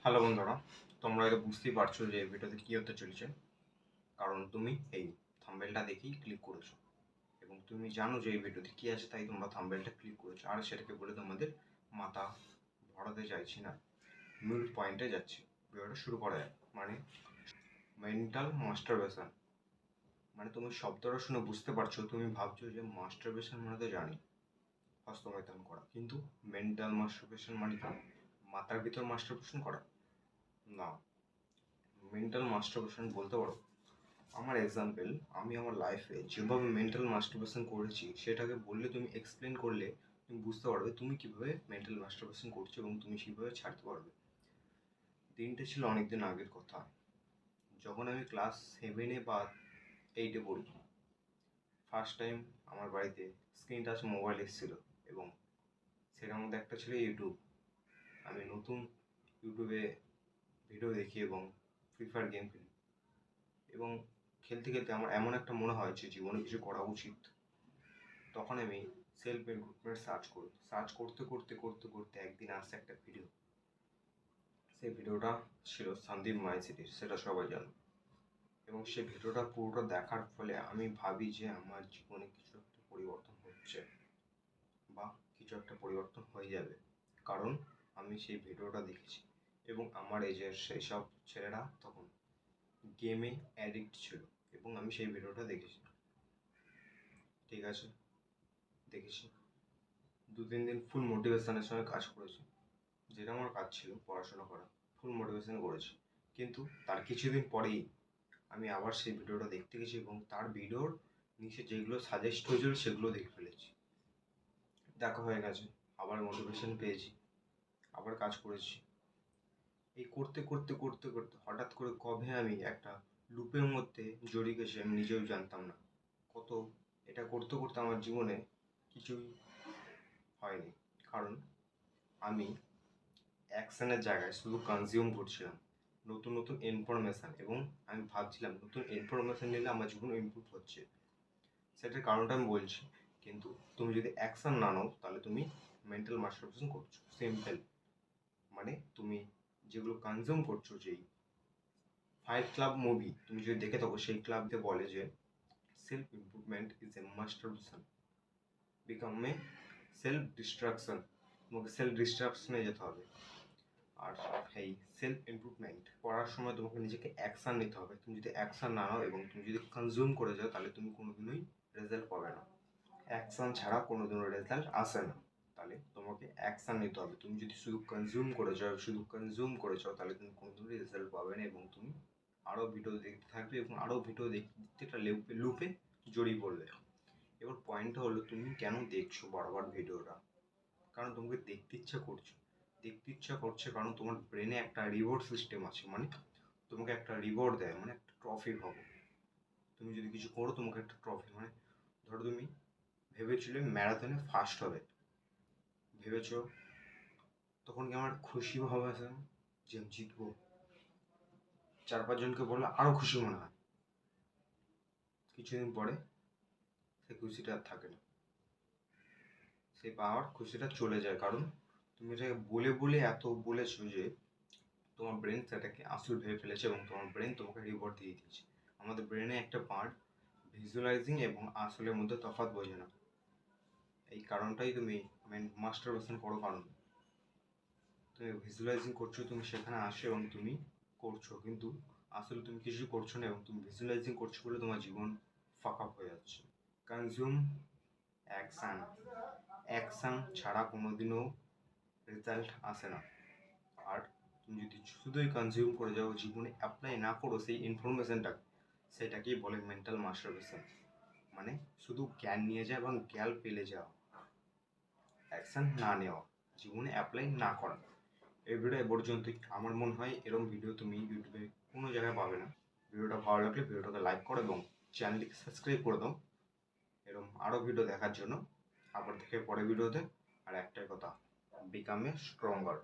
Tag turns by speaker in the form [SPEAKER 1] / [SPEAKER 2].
[SPEAKER 1] Hello বন্ধুরা, তোমরা হয়তো বুঝতেই পারছো যে এই ভিডিওতে কী হতে চলেছে, কারণ তুমি এই থাম্বনেলটা দেখেই ক্লিক করেছো এবং তুমি জানো যে এই ভিডিওতে কী আছে, তাই তোমরা থাম্বনেলটা ক্লিক করেছো। আর সেটাকে বলে তোমাদের মাথা ভরাতে চাইছি না, মূল পয়েন্টে যাচ্ছি। ভিডিওটা শুরু করা যায়। মানে মেন্টাল মাস্টারবেশন, মানে তুমি শব্দটা শুনে বুঝতে পারছো, তুমি ভাবছো যে মাস্টারবেশন মানে তো জানি, হস্তমৈথুন করা, কিন্তু মেন্টাল মাস্টারবেশন মানে কি মাথার ভিতর মাস্টারবেশন করা? না, মেন্টাল মাস্টারবেশন বলতে পারো আমার এক্সাম্পল, আমি আমার লাইফে যেভাবে মেন্টাল মাস্টারবেশন করেছি সেটাকে বললে, তুমি এক্সপ্লেন করলে তুমি বুঝতে পারবে তুমি কীভাবে মেন্টাল মাস্টারবেশন করছো এবং তুমি কীভাবে ছাড়তে পারবে। দিনটা ছিল অনেক দিন আগের কথা, যখন আমি ক্লাস 7 বা 8 পড়ি। ফার্স্ট টাইম আমার বাড়িতে স্ক্রিন টাচ মোবাইল এসেছিলো এবং সেটার মধ্যে একটা ছিল ইউটিউব। আমি নতুন ইউটিউবে ভিডিও দেখি এবং ফ্রি ফায়ার গেম খেলি এবং খেলতে খেলতে আমার এমন একটা মনে হয় যে জীবনে কিছু করা উচিত। তখন আমি সেলফ ইমপ্রুভমেন্ট সার্চ করতে করতে করতে করতে একদিন আসছে একটা ভিডিও। সেই ভিডিওটা ছিল সন্দীপ মাইসিটির, সেটা সবাই জানো। এবং সেই ভিডিওটা পুরোটা দেখার ফলে আমি ভাবি যে আমার জীবনে কিছু একটা পরিবর্তন হচ্ছে বা কিছু একটা পরিবর্তন হয়ে যাবে, কারণ আমি সেই ভিডিওটা দেখেছি এবং আমার এজের সেই সব ছেলেরা তখন গেমে অ্যাডিক্ট ছিল এবং আমি সেই ভিডিওটা দেখেছি। ঠিক আছে, দেখেছি, 2-3 দিন ফুল মোটিভেশনের সঙ্গে কাজ করেছি, যেটা আমার কাজ ছিল পড়াশোনা করা, ফুল মোটিভেশন করেছি। কিন্তু তার কিছুদিন পরেই আমি আবার সেই ভিডিওটা দেখতে গেছি এবং তার ভিডিওর নিচে যেগুলো সাজেস্ট হয়েছিল সেগুলো দেখে ফেলেছি। দেখা হয়ে গেছে, আবার মোটিভেশন পেয়েছি, আবার কাজ করেছি। এই করতে করতে করতে করতে হঠাৎ করে কবে আমি একটা লুপের মধ্যে জড়িয়ে গেছি আমি নিজেও জানতাম না। এটা করতে করতে আমার জীবনে কিছুই হয়নি, কারণ আমি অ্যাকশনের জায়গায় শুধু কনজিউম করছিলাম নতুন নতুন ইনফরমেশান এবং আমি ভাবছিলাম নতুন ইনফরমেশান নিলে আমার জীবন ইমপ্রুভ হচ্ছে। সেটার কারণটা আমি বলছি, কিন্তু তুমি যদি অ্যাকশন না নাও তাহলে তুমি মেন্টাল মাস্টারবেশন করছো। সিম্পল, মানে তুমি যেগুলো কনজিউম করছো, যেই ফাইট ক্লাব মুভি তুমি যদি দেখে থাকো, সেই ক্লাবতে বলে যে self improvement is a masturbation, become a self destruction. তোমাকে সেলফ ডিস্ট্রাকশনে যেতে হবে। আর এই সেলফ ইমপ্রুভমেন্ট করার সময় তোমাকে নিজেকে অ্যাকশান নিতে হবে। তুমি যদি অ্যাকশান না নাও এবং তুমি যদি কনজিউম করে যাও তাহলে তুমি কোনোদিনই রেজাল্ট পাবে না। অ্যাকশান ছাড়া কোনোদিনও রেজাল্ট আসে না, তাহলে তোমাকে অ্যাকশান নিতে হবে। তুমি যদি শুধু কনজিউম করে যাও তাহলে তুমি কোনোদিনই রেজাল্ট পাবে না এবং তুমি আরও ভিডিও দেখতে থাকবে এবং আরও ভিডিও দেখতে দেখতে একটা লুপে জড়িয়ে পড়বে। এবার পয়েন্টটা হলো, তুমি কেন দেখছো বারবার ভিডিওটা? কারণ তোমাকে দেখতে ইচ্ছা করছে কারণ তোমার ব্রেনে একটা রিওয়ার্ড সিস্টেম আছে, মানে তোমাকে একটা রিওয়ার্ড দেয়, মানে একটা ট্রফি ভাবো। তুমি যদি কিছু করো তোমাকে একটা ট্রফি, মানে ধরো তুমি ভেবেছিলে ম্যারাথনে ফার্স্ট হবে, ভেবেছো, তখন কি আমার খুশি ভাব আছে যে আমি জিতবো? 4-5 জনকে বললে আরও খুশি মনে হয়। কিছুদিন পরে সেই খুশিটা আর থাকে না, সেই পাওয়ার খুশিটা চলে যায়, কারণ তুমি এটাকে বলে বলে এত বলেছো যে তোমার ব্রেন সেটাকে আসল ভেবে ফেলেছে এবং তোমার ব্রেন তোমাকে রিওয়ার্ড দিয়ে দিয়েছে। আমাদের ব্রেনে একটা পার্ট ভিজুয়ালাইজিং এবং আসলের মধ্যে তফাৎ বোঝে না। এই কারণটাই তুমি মাস্টারবেশন করো, কারণ তুমি ভিজুয়ালাইজিং করছো, তুমি সেখানে আসো এবং তুমি করছো, কিন্তু আসলে তুমি কিছু করছো না এবং তুমি ভিজুয়ালাইজিং করছো বলে তোমার জীবন ফাঁকা হয়ে যাচ্ছে। কনজিউম অ্যাকশান, অ্যাকশান ছাড়া কোনোদিনও রেজাল্ট আসে না। আর তুমি যদি শুধুই কনজিউম করে যাও, জীবনে অ্যাপ্লাই না করো সেই ইনফরমেশানটাকে, সেটাকেই বলে মেন্টাল মাস্টারবেশন। মানে শুধু জ্ঞান নিয়ে যাওয়া এবং জ্ঞান পেলে যাওয়া, অ্যাকশান না নেওয়া, জীবনে অ্যাপ্লাই না করা। এই ভিডিও এ পর্যন্তই। আমার মনে হয় এরকম ভিডিও তুমি ইউটিউবে কোনো জায়গায় পাবে না। ভিডিওটা ভালো লাগলে ভিডিওটাকে লাইক করো এবং চ্যানেলটিকে সাবস্ক্রাইব করে দাও এরকম আরও ভিডিও দেখার জন্য। আবার দেখে পরে ভিডিওতে। আর একটাই কথা, বিকাম এ স্ট্রঙ্গার।